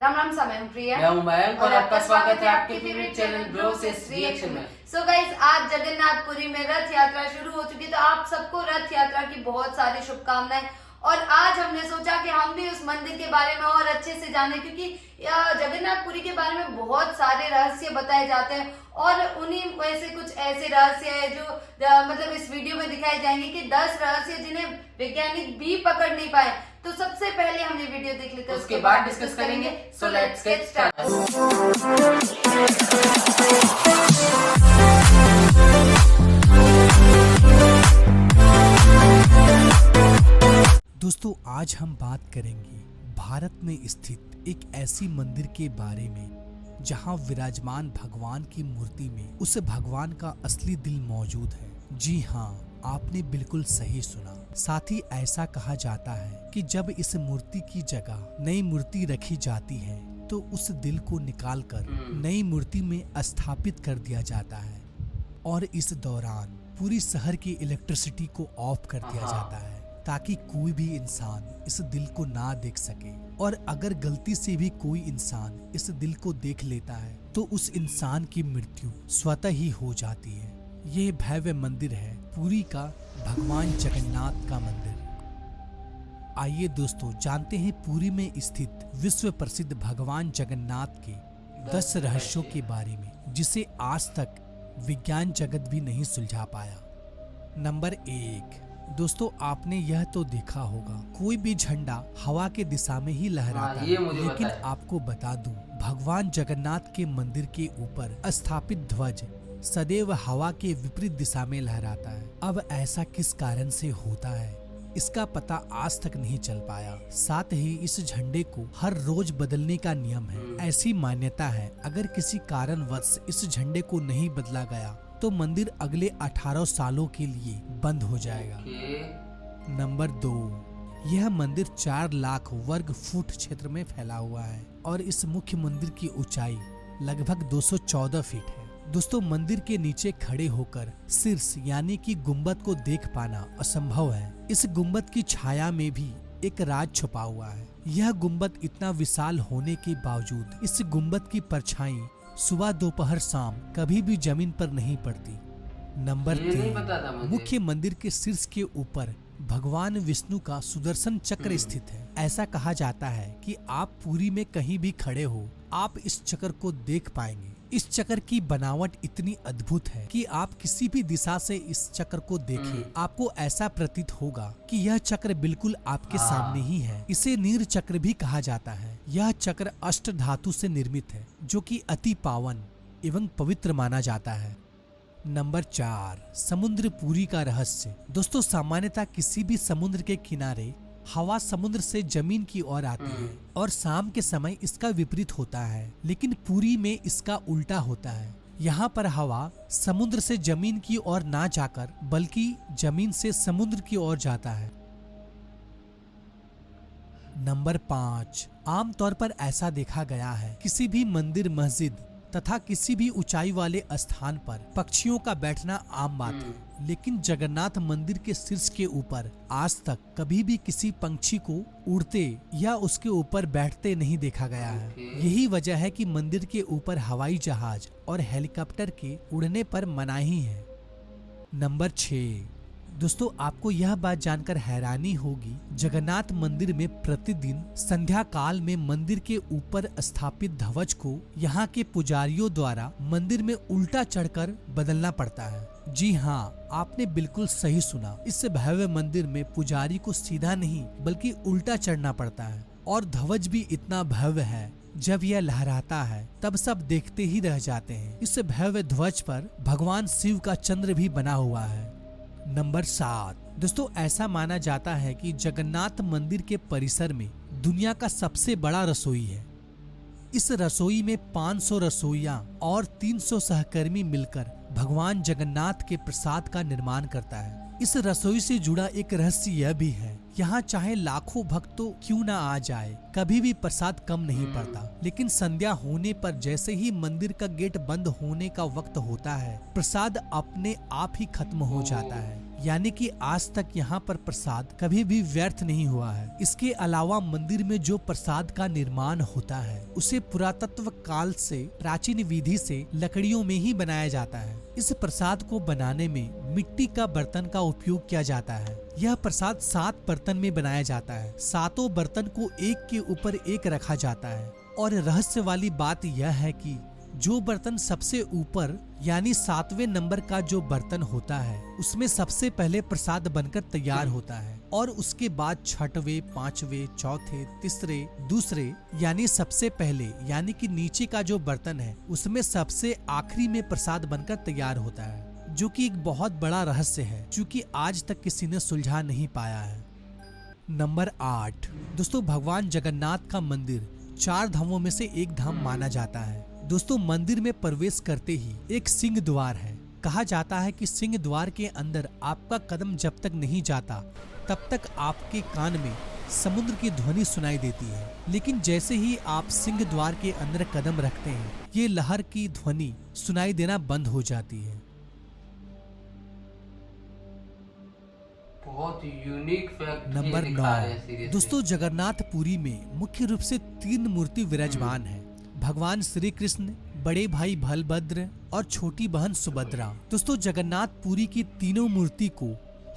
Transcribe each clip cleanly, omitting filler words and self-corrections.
राम राम सा, मैं हूं प्रिया। मैं हूं मयंक और आपका स्वागत है आपके फेवरेट चैनल ब्रोसेस रिएक्शन में। सो गाइज, आज जगन्नाथपुरी में रथ यात्रा शुरू हो चुकी है, तो आप सबको रथ यात्रा की बहुत सारी शुभकामनाएं। और आज हमने सोचा कि हम भी उस मंदिर के बारे में और अच्छे से जाने, क्योंकि जगन्नाथपुरी के बारे में बहुत सारे रहस्य बताए जाते हैं और उन्हीं में से कुछ ऐसे रहस्य है जो मतलब इस वीडियो में दिखाए जाएंगे कि 10 रहस्य जिन्हें वैज्ञानिक भी पकड़ नहीं पाए। तो सबसे पहले हम ये वीडियो देख लेते हैं, उसके बाद डिस्कस करेंगे। So let's get start. दोस्तों, आज हम बात करेंगे भारत में स्थित एक ऐसी मंदिर के बारे में जहां विराजमान भगवान की मूर्ति में उस भगवान का असली दिल मौजूद है। जी हाँ, आपने बिल्कुल सही सुना। साथ ही ऐसा कहा जाता है कि जब इस मूर्ति की जगह नई मूर्ति रखी जाती है तो उस दिल को निकालकर नई मूर्ति में स्थापित कर दिया जाता है और इस दौरान पूरी शहर की इलेक्ट्रिसिटी को ऑफ कर दिया जाता है ताकि कोई भी इंसान इस दिल को ना देख सके। और अगर गलती से भी कोई इंसान इस दिल को देख लेता है तो उस इंसान की मृत्यु स्वतः ही हो जाती है। यह भव्य मंदिर है पुरी का भगवान जगन्नाथ का मंदिर। आइए दोस्तों, जानते हैं पुरी में स्थित विश्व प्रसिद्ध भगवान जगन्नाथ के 10 रहस्यों के बारे में, जिसे आज तक विज्ञान जगत भी नहीं सुलझा पाया। नंबर 1, दोस्तों, आपने यह तो देखा होगा कोई भी झंडा हवा के दिशा में ही लहराता है, लेकिन आपको बता दूं, भगवान जगन्नाथ के मंदिर के ऊपर स्थापित ध्वज सदैव हवा के विपरीत दिशा में लहराता है। अब ऐसा किस कारण से होता है, इसका पता आज तक नहीं चल पाया। साथ ही इस झंडे को हर रोज बदलने का नियम है। ऐसी मान्यता है अगर किसी कारणवश इस झंडे को नहीं बदला गया तो मंदिर अगले 18 सालों के लिए बंद हो जाएगा। नंबर 2, यह मंदिर 4 लाख वर्ग फुट क्षेत्र में फैला हुआ है और इस मुख्य मंदिर की ऊंचाई लगभग 214 फीट है। दोस्तों, मंदिर के नीचे खड़े होकर शीर्ष यानी कि गुंबद को देख पाना असंभव है। इस गुंबद की छाया में भी एक राज छुपा हुआ है। यह गुंबद इतना विशाल होने के बावजूद इस गुंबद की परछाई सुबह दोपहर शाम कभी भी जमीन पर नहीं पड़ती। नंबर 3, मुख्य मंदिर के शीर्ष के ऊपर भगवान विष्णु का सुदर्शन चक्र स्थित है। ऐसा कहा जाता है कि आप पुरी में कहीं भी खड़े हो, आप इस चक्र को देख पाएंगे। इस चक्र की बनावट इतनी अद्भुत है कि आप किसी भी दिशा से इस चक्र को देखें, आपको ऐसा प्रतीत होगा कि यह चक्र बिल्कुल आपके सामने ही है। इसे नीर चक्र भी कहा जाता है। यह चक्र अष्ट धातु से निर्मित है, जो कि अति पावन एवं पवित्र माना जाता है। नंबर 4, समुद्र पुरी का रहस्य। दोस्तों, सामान्यतः किसी भी समुद्र के किनारे हवा समुद्र से जमीन की ओर आती है और शाम के समय इसका विपरीत होता है, लेकिन पुरी में इसका उल्टा होता है। यहाँ पर हवा समुद्र से जमीन की ओर ना जाकर बल्कि जमीन से समुद्र की ओर जाता है। नंबर 5, आमतौर पर ऐसा देखा गया है किसी भी मंदिर, मस्जिद तथा किसी भी ऊंचाई वाले स्थान पर पक्षियों का बैठना आम बात है, लेकिन जगन्नाथ मंदिर के शीर्ष के ऊपर आज तक कभी भी किसी पंछी को उड़ते या उसके ऊपर बैठते नहीं देखा गया है। यही वजह है कि मंदिर के ऊपर हवाई जहाज और हेलीकॉप्टर के उड़ने पर मनाही है। नंबर 6, दोस्तों, आपको यह बात जानकर हैरानी होगी, जगन्नाथ मंदिर में प्रतिदिन संध्या काल में मंदिर के ऊपर स्थापित ध्वज को यहाँ के पुजारियों द्वारा मंदिर में उल्टा चढ़कर बदलना पड़ता है। जी हाँ, आपने बिल्कुल सही सुना। इस भव्य मंदिर में पुजारी को सीधा नहीं बल्कि उल्टा चढ़ना पड़ता है और ध्वज भी इतना भव्य है, जब यह लहराता है तब सब देखते ही रह जाते हैं। इस भव्य ध्वज पर भगवान शिव का चंद्र भी बना हुआ है। नंबर 7, दोस्तों, ऐसा माना जाता है कि जगन्नाथ मंदिर के परिसर में दुनिया का सबसे बड़ा रसोई है। इस रसोई में 500 रसोइया और 300 सहकर्मी मिलकर भगवान जगन्नाथ के प्रसाद का निर्माण करता है। इस रसोई से जुड़ा एक रहस्य यह भी है, यहाँ चाहे लाखों भक्तों क्यों ना आ जाए, कभी भी प्रसाद कम नहीं पड़ता। लेकिन संध्या होने पर जैसे ही मंदिर का गेट बंद होने का वक्त होता है, प्रसाद अपने आप ही खत्म हो जाता है। यानी कि आज तक यहाँ पर प्रसाद कभी भी व्यर्थ नहीं हुआ है। इसके अलावा मंदिर में जो प्रसाद का निर्माण होता है उसे पुरातत्व काल से प्राचीन विधि से लकड़ियों में ही बनाया जाता है। इस प्रसाद को बनाने में मिट्टी का बर्तन का उपयोग किया जाता है। यह प्रसाद 7 बर्तन में बनाया जाता है। 7 बर्तन को एक के ऊपर एक रखा जाता है और रहस्य वाली बात यह है कि जो बर्तन सबसे ऊपर यानी 7वें नंबर का जो बर्तन होता है उसमें सबसे पहले प्रसाद बनकर तैयार होता है और उसके बाद 6वें, 5वें, चौथे, तीसरे, दूसरे यानी सबसे पहले यानी कि नीचे का जो बर्तन है उसमें सबसे आखिरी में प्रसाद बनकर तैयार होता है, जो कि एक बहुत बड़ा रहस्य है क्योंकि आज तक किसी ने सुलझा नहीं पाया है। नंबर 8 दोस्तों, भगवान जगन्नाथ का मंदिर 4 धामों में से एक धाम माना जाता है। दोस्तों, मंदिर में प्रवेश करते ही एक सिंह द्वार है। कहा जाता है कि सिंह द्वार के अंदर आपका कदम जब तक नहीं जाता तब तक आपके कान में समुद्र की ध्वनि सुनाई देती है, लेकिन जैसे ही आप सिंह द्वार के अंदर कदम रखते हैं ये लहर की ध्वनि सुनाई देना बंद हो जाती है। बहुत यूनिक फैक्ट नंबर 9 दोस्तों, जगन्नाथपुरी में मुख्य रूप से 3 मूर्ति विराजमान है। भगवान श्री कृष्ण, बड़े भाई बलभद्र और छोटी बहन सुभद्रा। दोस्तों, जगन्नाथपुरी की तीनों मूर्ति को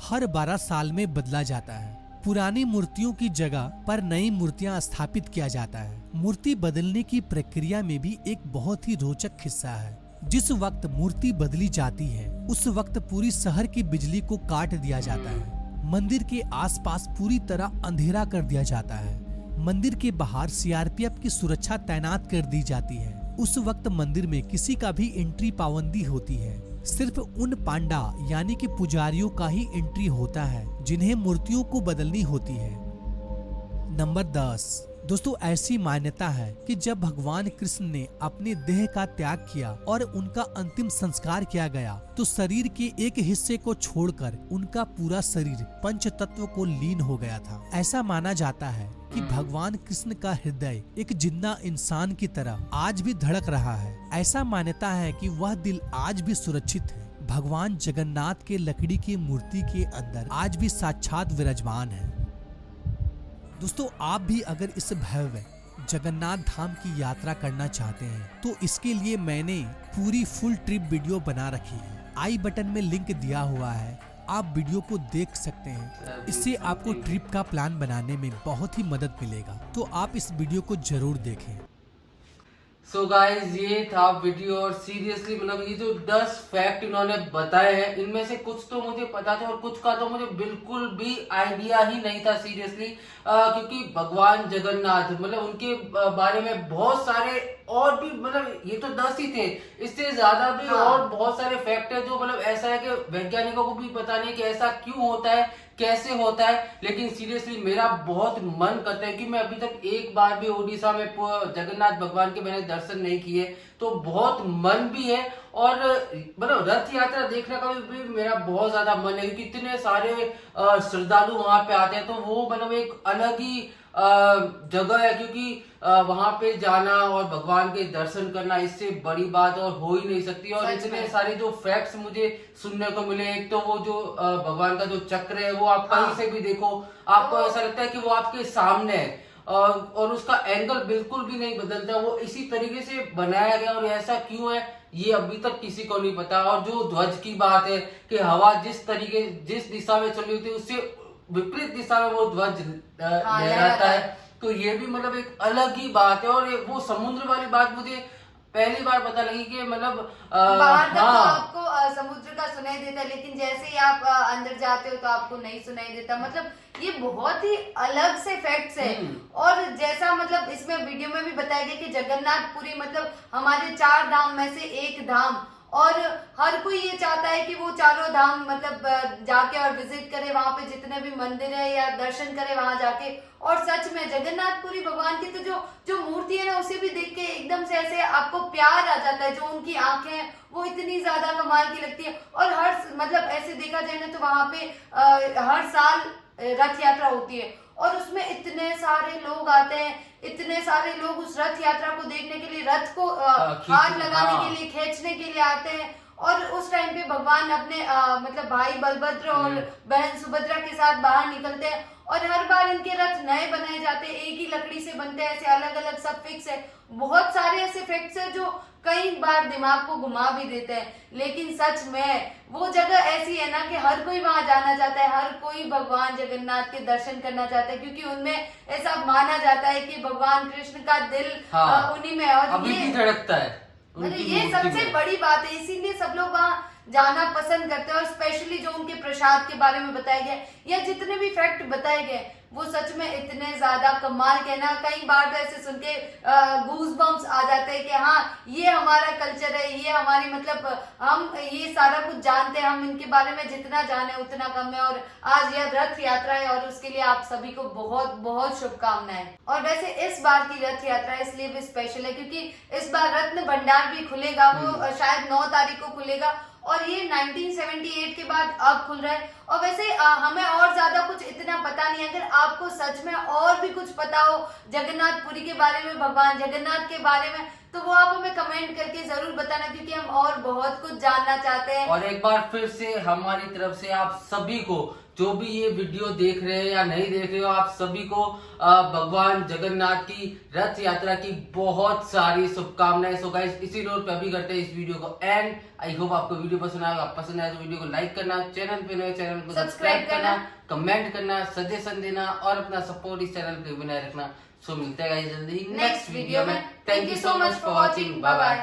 हर 12 साल में बदला जाता है। पुरानी मूर्तियों की जगह पर नई मूर्तियां स्थापित किया जाता है। मूर्ति बदलने की प्रक्रिया में भी एक बहुत ही रोचक हिस्सा है। जिस वक्त मूर्ति बदली जाती है उस वक्त पूरी शहर की बिजली को काट दिया जाता है। मंदिर के आसपास पूरी तरह अंधेरा कर दिया जाता है। मंदिर के बाहर सीआरपीएफ की सुरक्षा तैनात कर दी जाती है। उस वक्त मंदिर में किसी का भी एंट्री पाबंदी होती है। सिर्फ उन पांडा यानी कि पुजारियों का ही एंट्री होता है जिन्हें मूर्तियों को बदलनी होती है। नंबर 10 दोस्तों, ऐसी मान्यता है कि जब भगवान कृष्ण ने अपने देह का त्याग किया और उनका अंतिम संस्कार किया गया तो शरीर के एक हिस्से को छोड़कर उनका पूरा शरीर पंच तत्व को लीन हो गया था। ऐसा माना जाता है कि भगवान कृष्ण का हृदय एक जिंदा इंसान की तरह आज भी धड़क रहा है। ऐसा मान्यता है कि वह दिल आज भी सुरक्षित है। भगवान जगन्नाथ के लकड़ी की मूर्ति के अंदर आज भी साक्षात विराजमान है। दोस्तों, आप भी अगर इस भव्य जगन्नाथ धाम की यात्रा करना चाहते हैं तो इसके लिए मैंने पूरी फुल ट्रिप वीडियो बना रखी है। आई बटन में लिंक दिया हुआ है, आप वीडियो को देख सकते हैं। इससे आपको ट्रिप का प्लान बनाने में बहुत ही मदद मिलेगा, तो आप इस वीडियो को जरूर देखें। सो गाइज, ये था वीडियो और सीरियसली मतलब ये जो 10 फैक्ट इन्होंने बताए हैं इनमें से कुछ तो मुझे पता था और कुछ का तो मुझे बिल्कुल भी आइडिया ही नहीं था सीरियसली, क्योंकि भगवान जगन्नाथ मतलब उनके बारे में बहुत सारे और भी मतलब ये तो 10 ही थे, इससे ज्यादा भी और बहुत सारे फैक्ट है जो मतलब ऐसा है कि वैज्ञानिकों को भी पता नहीं कि ऐसा क्यों होता है, कैसे होता है। लेकिन सीरियसली मेरा बहुत मन करता है कि मैं अभी तक एक बार भी उड़ीसा में जगन्नाथ भगवान के मैंने दर्शन नहीं किए, तो बहुत मन भी है और मतलब रथ यात्रा देखने का भी मेरा बहुत ज्यादा मन है क्योंकि इतने सारे श्रद्धालु वहां पे आते हैं, तो वो मतलब एक अलग ही जगह है क्योंकि वहां पे जाना और भगवान के दर्शन करना इससे बड़ी बात और हो ही नहीं सकती। और इतने सारे जो फैक्ट्स मुझे सुनने को मिले, एक तो वो जो भगवान का जो चक्र है वो आप कहीं से भी देखो आपको ऐसा लगता है कि वो आपके सामने है और उसका एंगल बिल्कुल भी नहीं बदलता, वो इसी तरीके से बनाया गया और ऐसा क्यों है ये अभी तक किसी को नहीं पता। और जो ध्वज की बात है कि हवा जिस दिशा में चल रही होती है उससे विपरीत दिशा में वो ध्वज लहराता है, तो ये भी मतलब एक अलग ही बात है। और वो समुद्र वाली बात मुझे पहली बार पता लगी कि मतलब बाहर तक तो आपको समुद्र का सुनाई देता है, लेकिन जैसे ही आप अंदर जाते हो तो आपको नहीं सुनाई देता। मतलब ये बहुत ही अलग से फैक्ट्स है। और जैसा मतलब इसमें वीडियो में भी बताया गया कि जगन्नाथपुरी मतलब हमारे 4 धाम में से एक धाम, और हर कोई ये चाहता है कि वो चारों धाम मतलब जाके और विजिट करे, वहां पे जितने भी मंदिर है या दर्शन करे वहां जाके। और सच में जगन्नाथपुरी भगवान की तो जो मूर्ति है ना उसे भी देख के एकदम से ऐसे आपको प्यार आ जाता है। जो उनकी आंखें हैं वो इतनी ज्यादा कमाल की लगती है। और हर मतलब ऐसे देखा जाए ना तो वहां पे हर साल रथ यात्रा होती है और उसमें इतने सारे लोग आते हैं, इतने सारे लोग उस रथ यात्रा को देखने के लिए, रथ को हाथ लगाने के लिए, खींचने के लिए आते हैं। और उस टाइम पे भगवान अपने मतलब भाई बलभद्र और बहन सुभद्रा के साथ बाहर निकलते हैं और हर बार इनके रथ नए बनाए जाते हैं, एक ही लकड़ी से बनते हैं, ऐसे अलग अलग सब फिक्स है। बहुत सारे ऐसे फैक्ट्स है जो कई बार दिमाग को घुमा भी देते हैं, लेकिन सच में वो जगह ऐसी है ना कि हर कोई वहां जाना चाहता है, हर कोई भगवान जगन्नाथ के दर्शन करना चाहता है, क्योंकि उनमें ऐसा माना जाता है कि भगवान कृष्ण का दिल उन्हीं में है। और अभी भी धड़कता है मतलब ये सबसे बड़ी बात है, इसीलिए सब लोग वहाँ जाना पसंद करते हैं। और स्पेशली जो उनके प्रसाद के बारे में बताया गया या जितने भी फैक्ट बताए गए वो सच में इतने ज्यादा कमाल के ना, कई बार तो ऐसे सुन के गूज बम्स आ जाते हैं कि हाँ ये हमारा कल्चर है, ये हमारी मतलब हम ये सारा कुछ जानते हैं, हम इनके बारे में जितना जाने उतना कम है। और आज यह रथ यात्रा है और उसके लिए आप सभी को बहुत बहुत शुभकामनाएं। और वैसे इस बार की रथ यात्रा इसलिए भी स्पेशल है क्योंकि इस बार रत्न भंडार भी खुलेगा, वो शायद 9 तारीख को खुलेगा और ये 1978 के बाद अब खुल रहा है। और वैसे हमें और ज्यादा कुछ इतना पता नहीं, अगर आपको सच में और भी कुछ पता हो जगन्नाथपुरी के बारे में, भगवान जगन्नाथ के बारे में, तो वो आप हमें कमेंट करके जरूर बताना, क्योंकि हम और बहुत कुछ जानना चाहते हैं। और एक बार फिर से हमारी तरफ से आप सभी को, जो भी ये वीडियो देख रहे हैं या नहीं देख रहे हो, आप सभी को भगवान जगन्नाथ की रथ यात्रा की बहुत सारी शुभकामनाएं। सो गाइस इसी नोट पे अभी करते हैं इस वीडियो को एंड। आई होप आपको वीडियो पसंद आएगा, पसंद आए तो वीडियो को लाइक करना, चैनल पे नए चैनल को सब्सक्राइब करना, कमेंट करना, सजेशन देना और अपना सपोर्ट इस चैनल पे बनाए रखना। सो मिलते हैं गाइस जल्दी नेक्स्ट वीडियो में। Thank you so much for watching, bye bye.